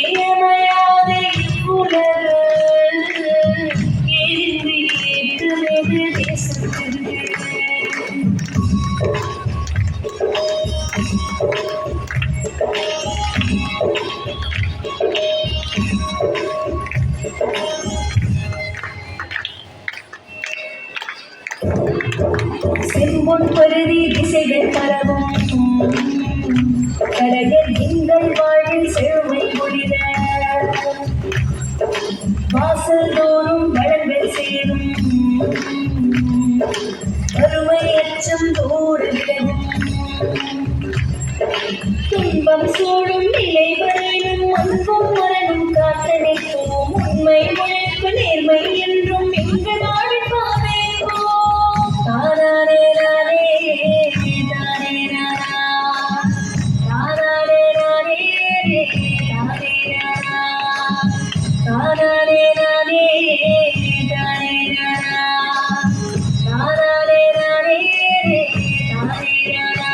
இயமையாத இவ்வுலகு எரிந்து ஏற்றுவது தேசத்திற்கு. செம்பொன் பருதி திசைகள் பரவும் கழகர் எங்கள் வாழ்வில் செழுமை பொழித வாசல் தோறும் வளங்கள் சேரும் வறுமை அச்சம் தோடு விலகும் துன்பம் சூழும் நிலை வரையிலும் அன்பும் மரணும் காத்தனைப்போம் உண்மை உழைப்பு நேர்மை என்றும் எங்கள் நாளில் பாதைப்போம். தாராரே ராரே தாரே ராரா தாராரே ராரே தாரே ராரா தாராரே ராரே தாரே ராரா தாராரே ராரே தாரே ராரா.